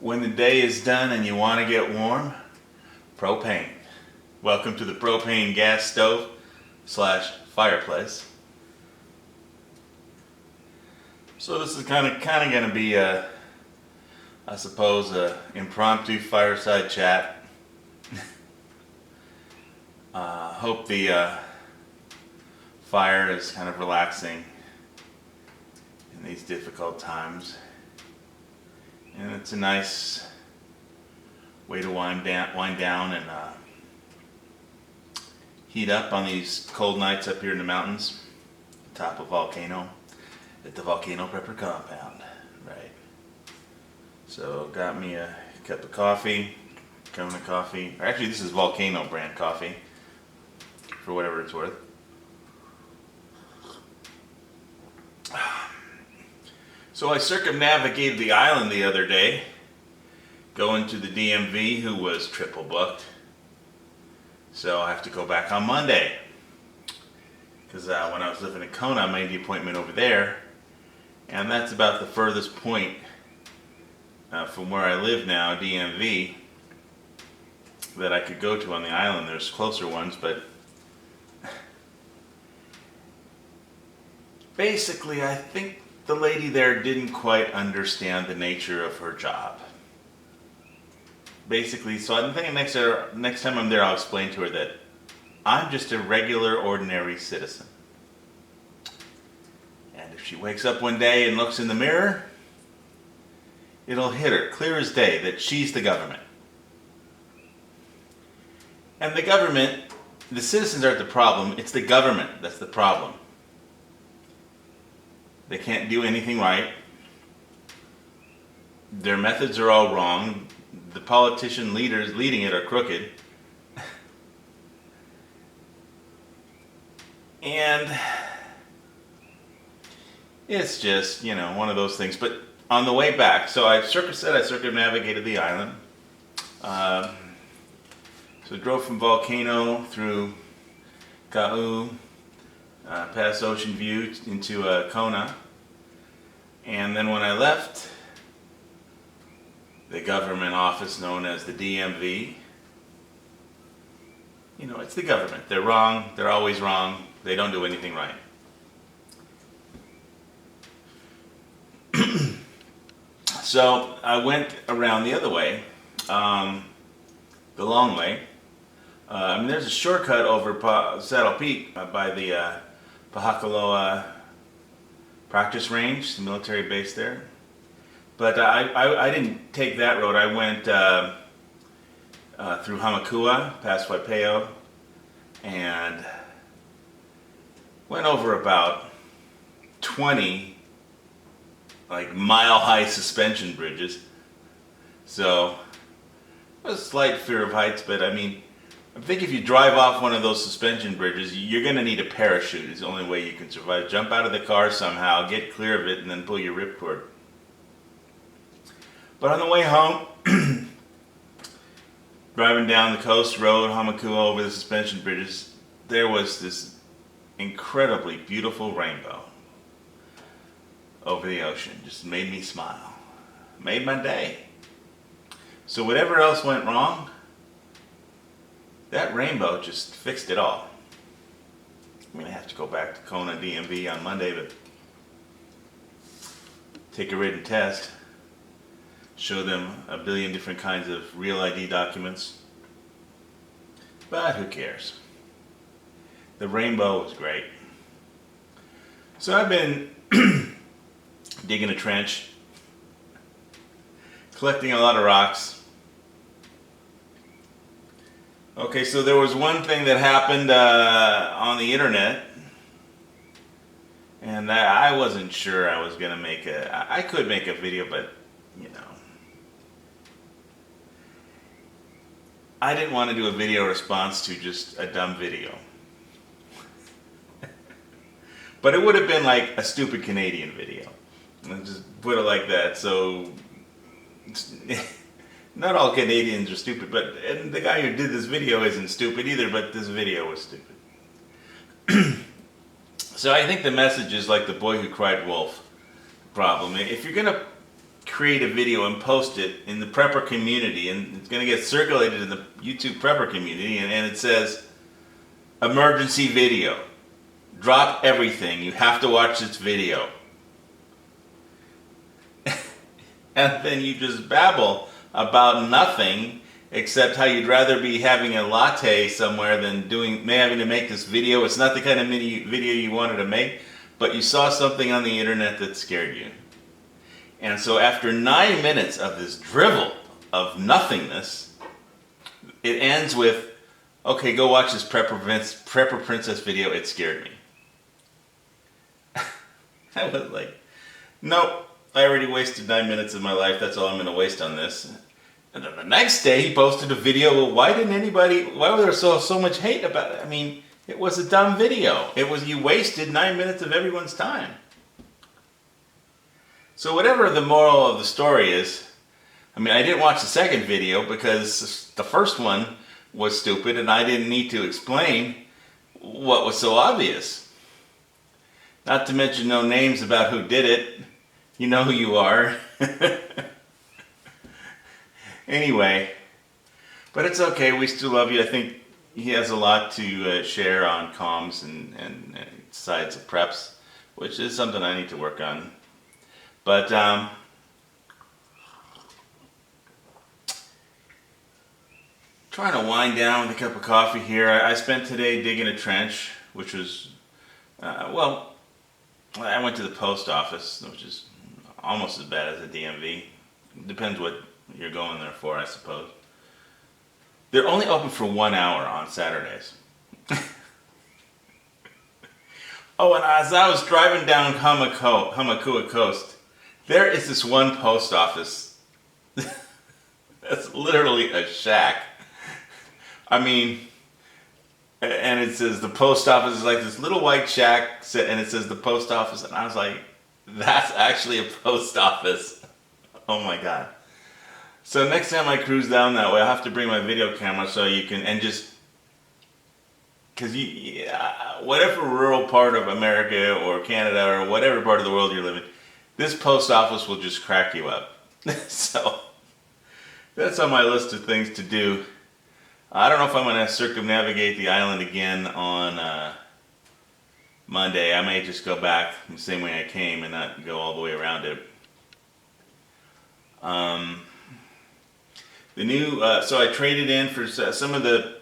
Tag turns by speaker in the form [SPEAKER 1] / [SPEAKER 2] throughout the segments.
[SPEAKER 1] When the day is done and you want to get warm, propane. Welcome to the propane gas stove slash fireplace. So this is kind of going to be I suppose, a impromptu fireside chat. Hope the fire is kind of relaxing in these difficult times. And it's a nice way to wind down and heat up on these cold nights up here in the mountains, top of Volcano, at the Volcano Prepper Compound, right? So got me a cup of coffee, Kona coffee. Actually, this is Volcano brand coffee, for whatever it's worth. So I circumnavigated the island the other day, going to the DMV, who was triple booked. So I have to go back on Monday. Because when I was living in Kona, I made the appointment over there. And that's about the furthest point from where I live now, DMV, that I could go to on the island. There's closer ones, but basically I think the lady there didn't quite understand the nature of her job. Basically, so I'm thinking next time I'm there, I'll explain to her that I'm just a regular, ordinary citizen. And if she wakes up one day and looks in the mirror, it'll hit her clear as day that she's the government. And the government, the citizens aren't the problem, it's the government that's the problem. They can't do anything right. Their methods are all wrong. The politician leaders leading it are crooked. And it's just, one of those things. But on the way back, so I circumnavigated the island. So I drove from Volcano through Ka'u, past Ocean View into Kona. And then when I left the government office known as the DMV, it's the government. They're wrong. They're always wrong. They don't do anything right. So I went around the other way, the long way. There's a shortcut over Saddle Peak by the Pahakaloa practice range, the military base there. But I didn't take that road. I went through Hamakua, past Waipeo, and went over about 20 mile-high suspension bridges. So a slight fear of heights, but I think if you drive off one of those suspension bridges, you're going to need a parachute. It's the only way you can survive. Jump out of the car somehow, get clear of it, and then pull your ripcord. But on the way home, driving down the coast road, Hamakua, over the suspension bridges, there was this incredibly beautiful rainbow over the ocean. Just made me smile. Made my day. So whatever else went wrong, that rainbow just fixed it all. I have to go back to Kona DMV on Monday, but take a written test, show them a billion different kinds of real ID documents. But who cares? The rainbow was great. So I've been digging a trench, collecting a lot of rocks. Okay, so there was one thing that happened on the internet, and I wasn't sure I was going to make I could make a video, but, I didn't want to do a video response to just a dumb video. But it would have been like a stupid Canadian video. Let's just put it like that. So not all Canadians are stupid, and the guy who did this video isn't stupid either, but this video was stupid. So I think the message is like the boy who cried wolf problem. If you're going to create a video and post it in the prepper community, and it's going to get circulated in the YouTube prepper community, and it says, emergency video. Drop everything. You have to watch this video. And then you just babble about nothing except how you'd rather be having a latte somewhere than having to make this video. It's not the kind of video you wanted to make, but you saw something on the internet that scared you. And so after 9 minutes of this drivel of nothingness, it ends with, okay, go watch this Prepper Princess video, it scared me. I was like, nope, I already wasted 9 minutes of my life, that's all I'm going to waste on this. And then the next day he posted a video, well, why was there so much hate about it? I mean, it was a dumb video. You wasted 9 minutes of everyone's time. So whatever the moral of the story is, I mean, I didn't watch the second video because the first one was stupid and I didn't need to explain what was so obvious. Not to mention no names about who did it. You know who you are. Anyway, but it's okay, we still love you. I think he has a lot to share on comms and sides of preps, which is something I need to work on. But trying to wind down with a cup of coffee here. I spent today digging a trench, which was, well, I went to the post office, which is almost as bad as a DMV. Depends what you're going there for, I suppose. They're only open for 1 hour on Saturdays. Oh, and as I was driving down Hamakua Coast, there is this one post office that's literally a shack. I mean, and it says the post office is like this little white shack, and it says the post office, and I was like, that's actually a post office. Oh my God. So next time I cruise down that way, I'll have to bring my video camera so you can, and just, because whatever rural part of America or Canada or whatever part of the world you're living, this post office will just crack you up. So that's on my list of things to do. I don't know if I'm going to circumnavigate the island again on Monday. I may just go back the same way I came and not go all the way around it. So I traded in for some of the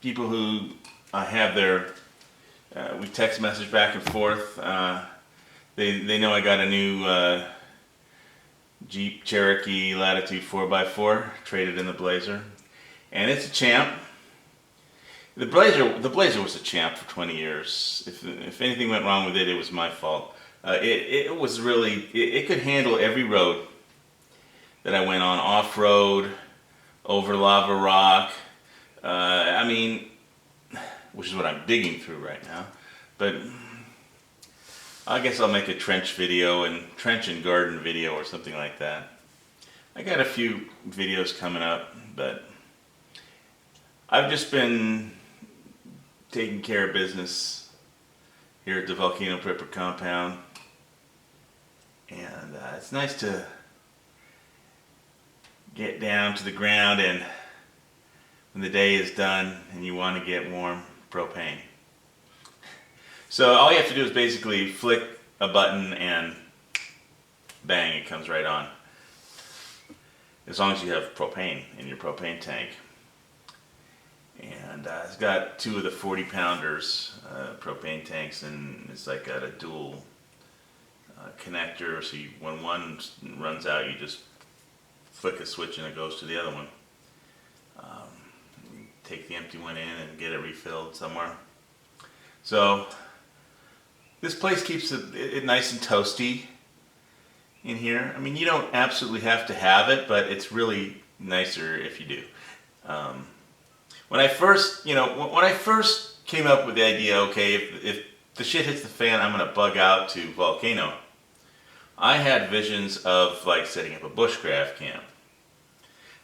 [SPEAKER 1] people who I have their, we text message back and forth. They know I got a new Jeep Cherokee Latitude 4x4, traded in the Blazer. And it's a champ. The Blazer was a champ for 20 years. If anything went wrong with it, it was my fault. It was really, it could handle every road that I went on, off-road, over lava rock, I mean, which is what I'm digging through right now. But I guess I'll make a trench and garden video or something like that. I got a few videos coming up, but I've just been taking care of business here at the Volcano Prepper Compound, and it's nice to get down to the ground, and when the day is done and you want to get warm, propane. So all you have to do is basically flick a button and bang, it comes right on. As long as you have propane in your propane tank. And it's got 2 of the 40-pounders propane tanks, and it's like got a dual connector, so when one runs out, you just flick a switch and it goes to the other one. Take the empty one in and get it refilled somewhere. So this place keeps it nice and toasty in here. I mean, you don't absolutely have to have it, but it's really nicer if you do. When I first came up with the idea, okay, if the shit hits the fan, I'm gonna bug out to Volcano, I had visions of like setting up a bushcraft camp.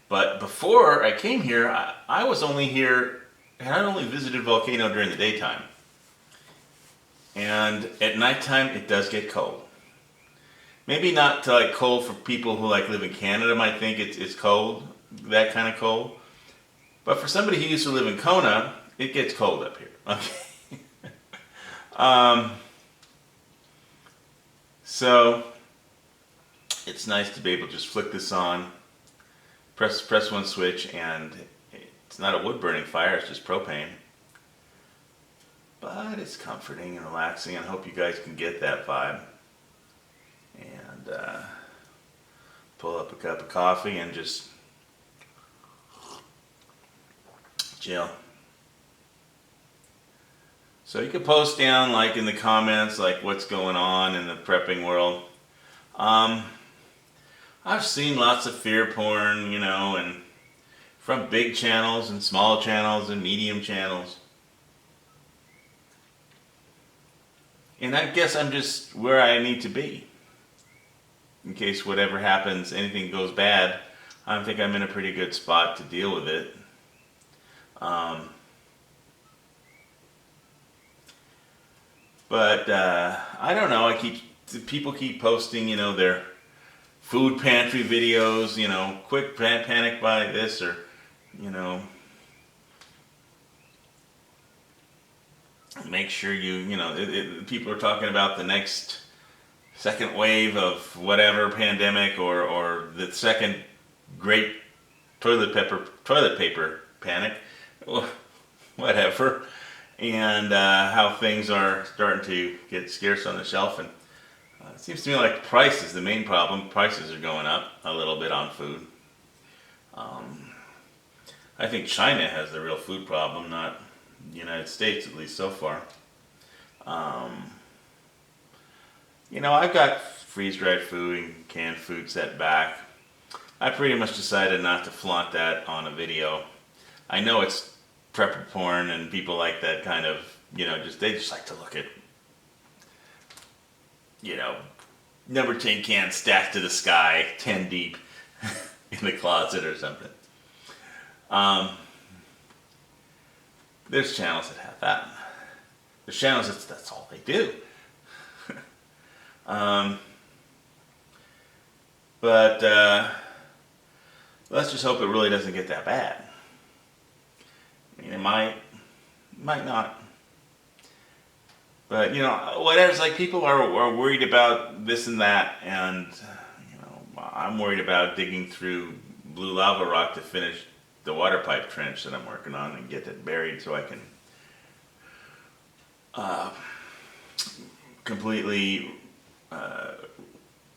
[SPEAKER 1] But before I came here, I was only here, and I only visited Volcano during the daytime. And at nighttime, it does get cold. Maybe not to like cold for people who like live in Canada might think it's cold, that kind of cold. But for somebody who used to live in Kona, it gets cold up here. Okay. um, so it's nice to be able to just flick this on, press one switch, and it's not a wood burning fire, it's just propane. But it's comforting and relaxing, and I hope you guys can get that vibe. And pull up a cup of coffee and just chill. So you can post down like in the comments like what's going on in the prepping world. I've seen lots of fear porn, you know, and from big channels and small channels and medium channels. And I guess I'm just where I need to be. In case whatever happens, anything goes bad, I think I'm in a pretty good spot to deal with it. But I don't know. People keep posting, you know, their food pantry videos. You know, quick panic buy this, or you know, make sure you know. People are talking about the next second wave of whatever pandemic, or the second great toilet paper panic, whatever. And how things are starting to get scarce on the shelf. And it seems to me like price is the main problem. Prices are going up a little bit on food. I think China has the real food problem, not the United States, at least so far. You know, I've got freeze-dried food and canned food set back. I pretty much decided not to flaunt that on a video. I know it's prepper porn and people like that kind of, you know, they just like to look at, you know, number 10 cans stacked to the sky, 10 deep in the closet or something. There's channels that have that. There's channels that's all they do. But let's just hope it really doesn't get that bad. I mean, it might not. But, you know, whatever's like, people are worried about this and that, and, you know, I'm worried about digging through blue lava rock to finish the water pipe trench that I'm working on and get it buried so I can completely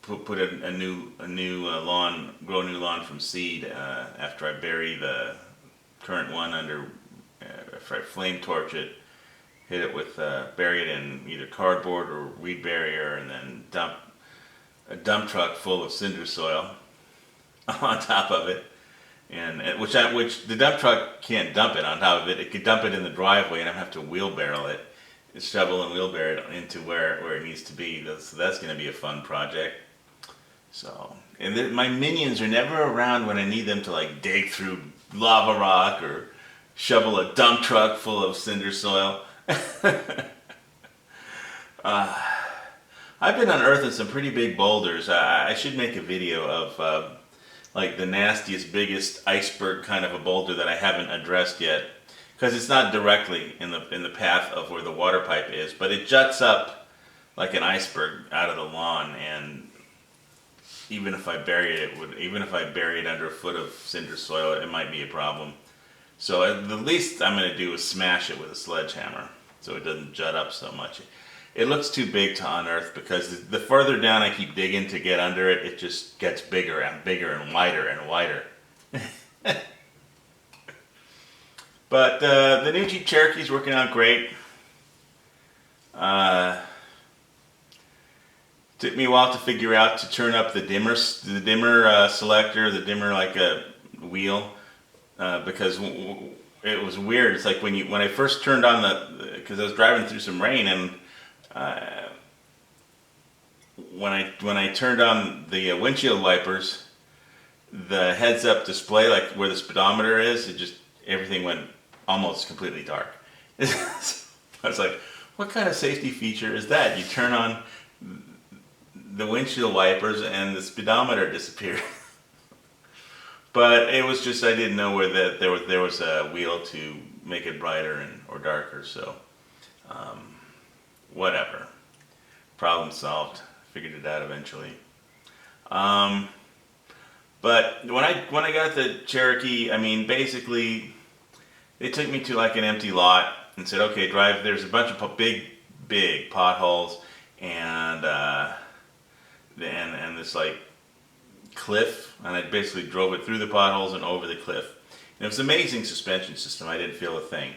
[SPEAKER 1] put a new lawn, grow a new lawn from seed after I bury the current one under. If I flame torch it, hit it with, bury it in either cardboard or weed barrier, and then dump a dump truck full of cinder soil on top of it, and which the dump truck can't dump it on top of it. It could dump it in the driveway, and I have to wheelbarrow it, shovel and wheelbarrow it into where it needs to be. So that's going to be a fun project. So, and my minions are never around when I need them to like dig through lava rock or shovel a dump truck full of cinder soil. I've been unearthing some pretty big boulders. I should make a video of like the nastiest, biggest iceberg kind of a boulder that I haven't addressed yet, because it's not directly in the path of where the water pipe is, but it juts up like an iceberg out of the lawn, and even if I bury it under a foot of cinder soil, it might be a problem. So the least I'm going to do is smash it with a sledgehammer so it doesn't jut up so much. It looks too big to unearth, because the further down I keep digging to get under it, it just gets bigger and bigger and wider and wider. But the new Jeep Cherokee is working out great. Took me a while to figure out to turn up the dimmer selector, the dimmer like a wheel. Because it was weird. It's like when I first turned on because I was driving through some rain, and when I turned on the windshield wipers, the heads-up display, like where the speedometer is, everything went almost completely dark. I was like, what kind of safety feature is that? You turn on the windshield wipers and the speedometer disappeared. But it was just, I didn't know where there was a wheel to make it brighter or darker, so whatever. Problem solved. Figured it out eventually. But when I got the Cherokee, I mean, basically, they took me to like an empty lot and said, okay, drive. There's a bunch of big potholes and this like cliff, and I basically drove it through the potholes and over the cliff. And it was an amazing suspension system. I didn't feel a thing.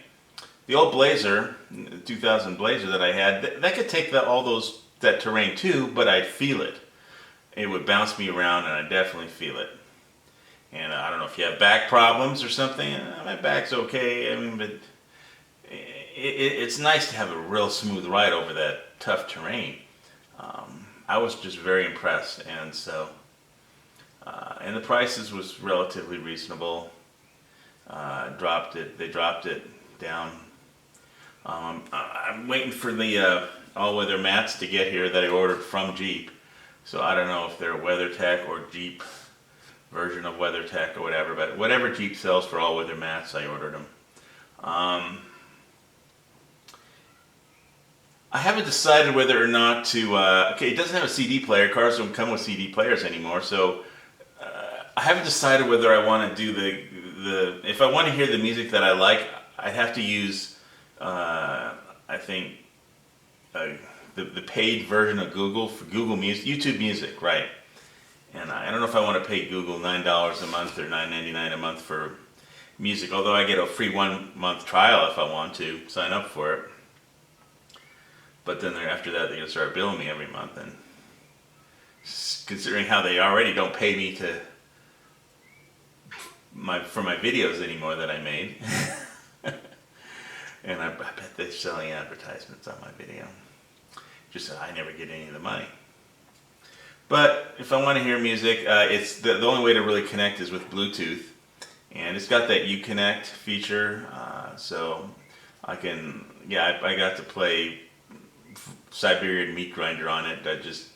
[SPEAKER 1] The old Blazer, the 2000 Blazer that I had, that could take that terrain too, but I'd feel it. It would bounce me around, and I definitely feel it. And I don't know if you have back problems or something. My back's okay. I mean, but it's nice to have a real smooth ride over that tough terrain. I was just very impressed, and so and the prices was relatively reasonable. They dropped it down. I'm waiting for the all-weather mats to get here that I ordered from Jeep. So I don't know if they're WeatherTech or Jeep version of WeatherTech or whatever, but whatever Jeep sells for all-weather mats, I ordered them. I haven't decided whether or not to, okay, it doesn't have a CD player. Cars don't come with CD players anymore, so I haven't decided whether I want to do if I want to hear the music that I like, I'd have to use, I think, the paid version of Google for Google Music, YouTube Music, right? And I don't know if I want to pay Google $9 a month or $9.99 a month for music, although I get a free 1-month trial if I want to sign up for it. But then after that, they're going to start billing me every month, and considering how they already don't pay me for my videos anymore that I made, and I bet they're selling advertisements on my video. Just that I never get any of the money. But if I want to hear music, it's the only way to really connect is with Bluetooth, and it's got that Uconnect feature, so I can, I got to play Siberian Meat Grinder on it. That just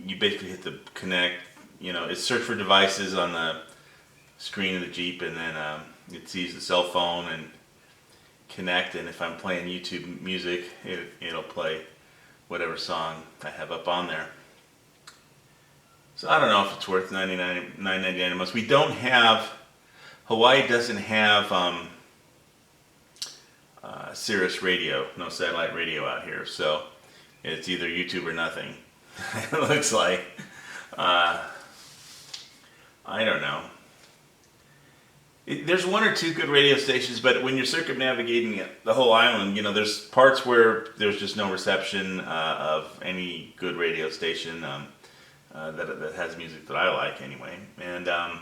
[SPEAKER 1] you basically hit the connect, it's search for devices on the screen of the Jeep, and then it sees the cell phone and connect, and if I'm playing YouTube music, it'll play whatever song I have up on there. So I don't know if it's worth $9.99 a month. We don't have, Hawaii doesn't have Sirius radio, no satellite radio out here, so it's either YouTube or nothing. It looks like. I don't know. There's one or two good radio stations, but when you're circumnavigating the whole island, there's parts where there's just no reception of any good radio station that has music that I like anyway. And I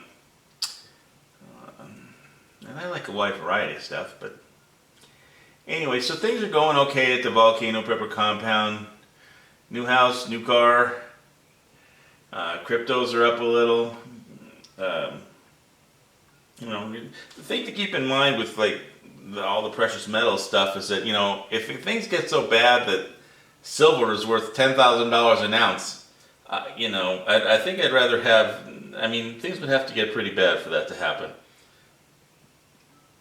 [SPEAKER 1] like a wide variety of stuff, but anyway, so things are going okay at the Volcano Prepper Compound. New house, new car. Cryptos are up a little. The thing to keep in mind with all the precious metal stuff is that if things get so bad that silver is worth $10,000 an ounce, I think I'd rather have. I mean, things would have to get pretty bad for that to happen.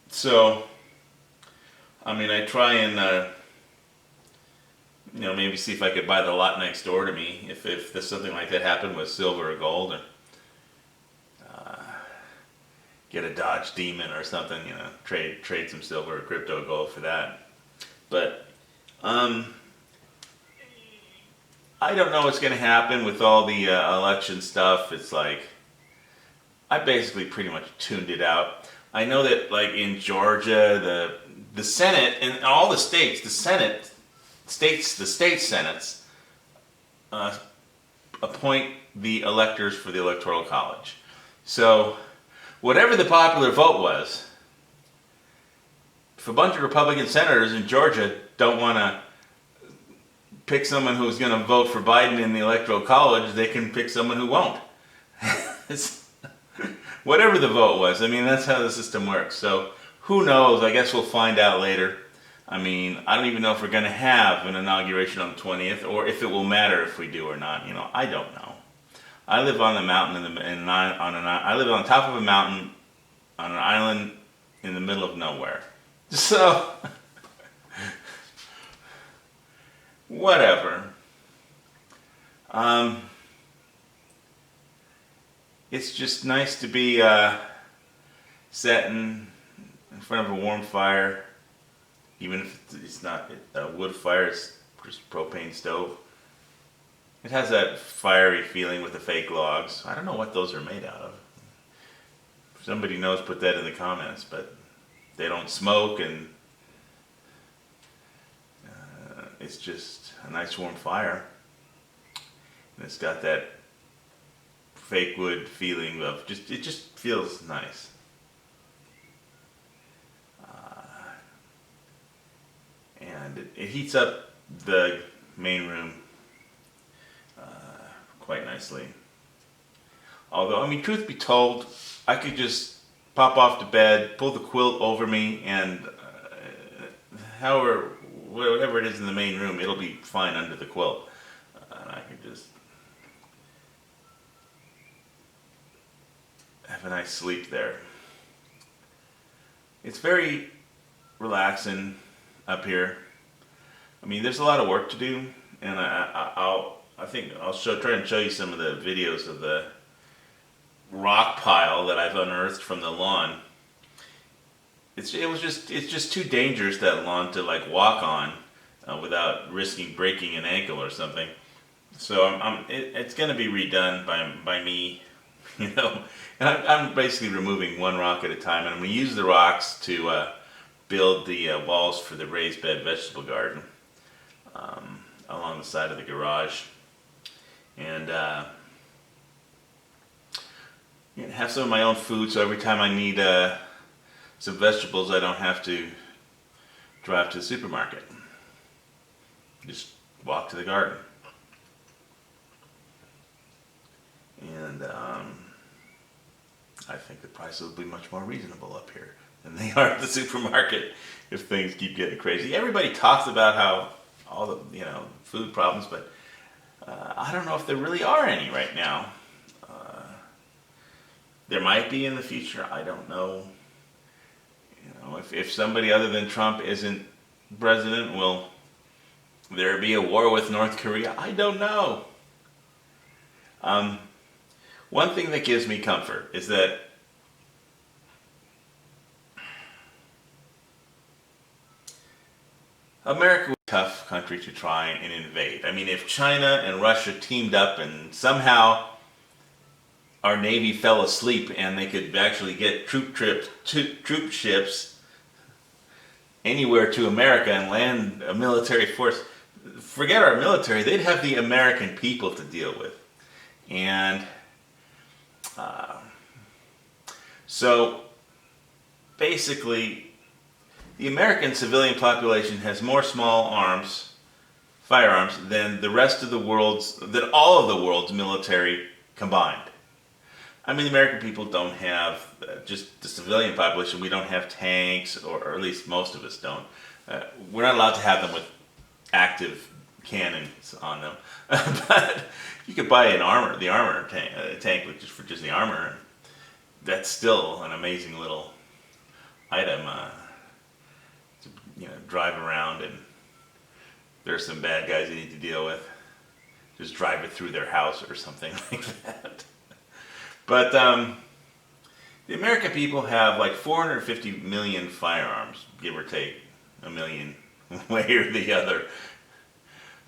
[SPEAKER 1] So, I mean, I try and maybe see if I could buy the lot next door to me if there's something like that happened with silver or gold, or get a Dodge Demon or something, trade some silver or crypto gold for that. But I don't know what's going to happen with all the election stuff. It's like I basically pretty much tuned it out. I know that in Georgia, the Senate and all the states, the state senates appoint the electors for the Electoral College. So whatever the popular vote was, if a bunch of Republican senators in Georgia don't want to pick someone who's going to vote for Biden in the Electoral College, they can pick someone who won't. Whatever the vote was. I mean, that's how the system works. So who knows? I guess we'll find out later. I mean, I don't even know if we're going to have an inauguration on the 20th, or if it will matter if we do or not. I don't know. I live on the mountain I live on top of a mountain on an island in the middle of nowhere. So, whatever. It's just nice to be sitting in front of a warm fire, even if it's not a wood fire, it's just propane stove. It has that fiery feeling with the fake logs. I don't know what those are made out of. If somebody knows, put that in the comments, but they don't smoke, and it's just a nice warm fire. And it's got that fake wood feeling of it just feels nice. And it heats up the main room quite nicely. Although, I mean, truth be told, I could just pop off to bed, pull the quilt over me, and whatever it is in the main room, it'll be fine under the quilt. And I could just have a nice sleep there. It's very relaxing up here. I mean, there's a lot of work to do, and I think I'll try and show you some of the videos of the rock pile that I've unearthed from the lawn. It's just too dangerous, that lawn, to like walk on without risking breaking an ankle or something. So it's going to be redone by me, and I'm basically removing one rock at a time, and I'm going to use the rocks to build the walls for the raised bed vegetable garden along the side of the garage, and have some of my own food, so every time I need some vegetables, I don't have to drive to the supermarket. Just walk to the garden. And I think the prices will be much more reasonable up here than they are at the supermarket if things keep getting crazy. Everybody talks about how all the food problems, but I don't know if there really are any right now. There might be in the future. I don't know. If somebody other than Trump isn't president, will there be a war with North Korea? I don't know. One thing that gives me comfort is that America was a tough country to try and invade. I mean, if China and Russia teamed up and somehow our Navy fell asleep and they could actually get troop ships anywhere to America and land a military force, forget our military, they'd have the American people to deal with. And so basically, the American civilian population has more firearms, than all of the world's military combined. I mean, the American people don't have, just the civilian population, we don't have tanks, or at least most of us don't. We're not allowed to have them with active cannons on them. But you could buy the armor tank, which is for just the armor. That's still an amazing little item to drive around, and there's some bad guys you need to deal with. Just drive it through their house or something like that. But the American people have like 450 million firearms, give or take a million, way or the other.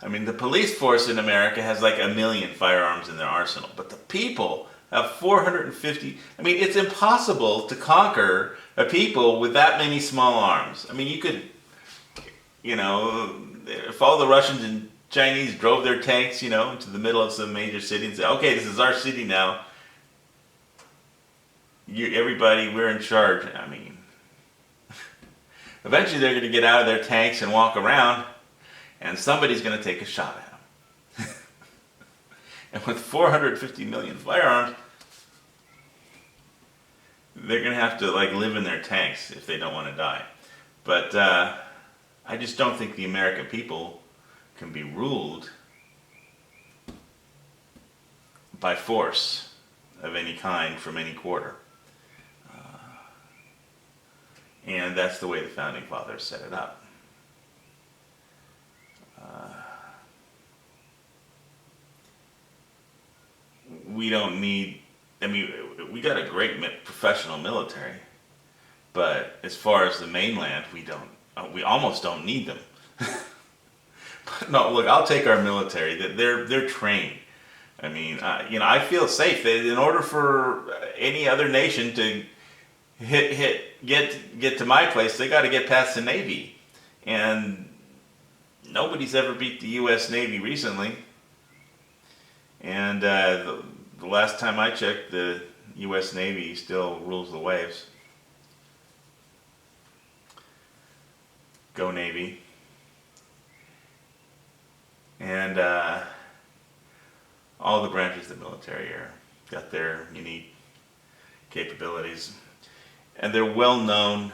[SPEAKER 1] I mean, the police force in America has like 1 million firearms in their arsenal, but the people have 450. I mean, it's impossible to conquer a people with that many small arms. I mean, you could, if all the Russians and Chinese drove their tanks, into the middle of some major city and say, okay, this is our city now. Everybody, we're in charge. I mean, eventually they're going to get out of their tanks and walk around, and somebody's going to take a shot at them. And with 450 million firearms, they're going to have to live in their tanks if they don't want to die. But I just don't think the American people can be ruled by force of any kind from any quarter. And that's the way the Founding Fathers set it up. We don't need, I mean, we got a great professional military, but as far as the mainland, we almost don't need them. No, look, I'll take our military. They're trained. I mean, I feel safe. In order for any other nation to get to my place, they got to get past the Navy, and nobody's ever beat the U.S. Navy recently. And the last time I checked, the U.S. Navy still rules the waves. Go Navy. And all the branches of the military got their unique capabilities. And they're well known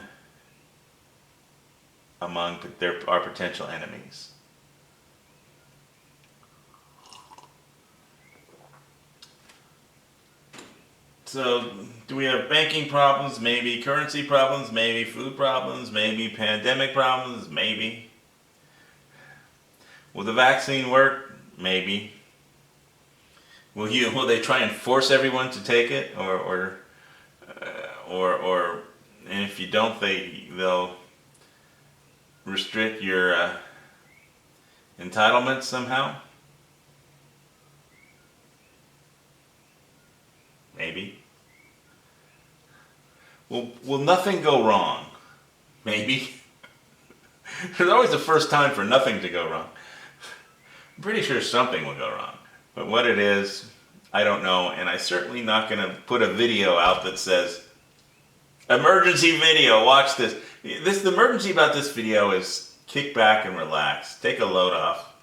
[SPEAKER 1] among our potential enemies. So, do we have banking problems? Maybe. Currency problems? Maybe. Food problems? Maybe. Pandemic problems? Maybe. Will the vaccine work? Maybe. Will they try and force everyone to take it, or and if you don't, they'll restrict your entitlements somehow? Maybe. Will nothing go wrong? Maybe. There's always the first time for nothing to go wrong. I'm pretty sure something will go wrong. But what it is, I don't know, and I'm certainly not going to put a video out that says, emergency video, watch this. The emergency about this video is kick back and relax. Take a load off.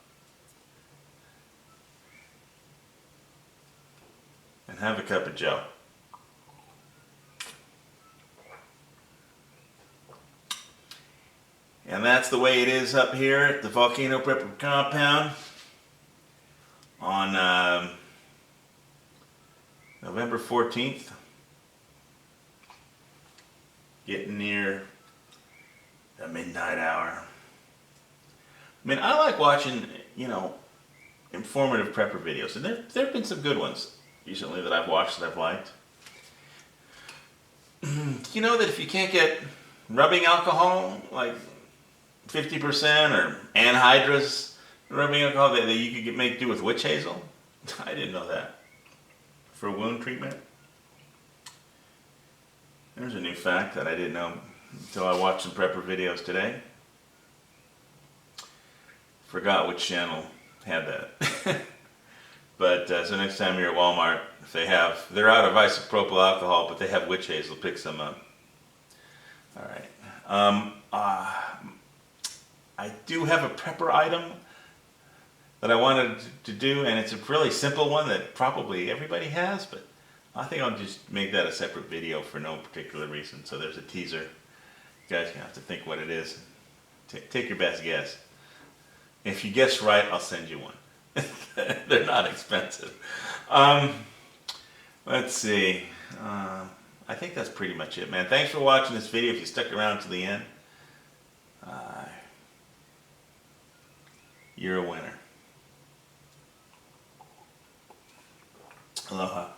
[SPEAKER 1] And have a cup of joe. And that's the way it is up here at the Volcano Prepper Compound on November 14th. Getting near the midnight hour. I mean, I like watching, informative prepper videos. And there have been some good ones recently that I've watched that I've liked. You know that if you can't get rubbing alcohol, like 50% or anhydrous rubbing alcohol, that you could make do with witch hazel? I didn't know that. For wound treatment? There's a new fact that I didn't know until I watched some prepper videos today. Forgot which channel had that. But so next time you're at Walmart, if they're out of isopropyl alcohol, but they have witch hazel, pick some up. All right. I do have a prepper item that I wanted to do, and it's a really simple one that probably everybody has, but I think I'll just make that a separate video for no particular reason. So there's a teaser. You guys are going to have to think what it is. Take your best guess. If you guess right, I'll send you one. They're not expensive. Let's see. I think that's pretty much it, man. Thanks for watching this video. If you stuck around to the end, you're a winner. Aloha.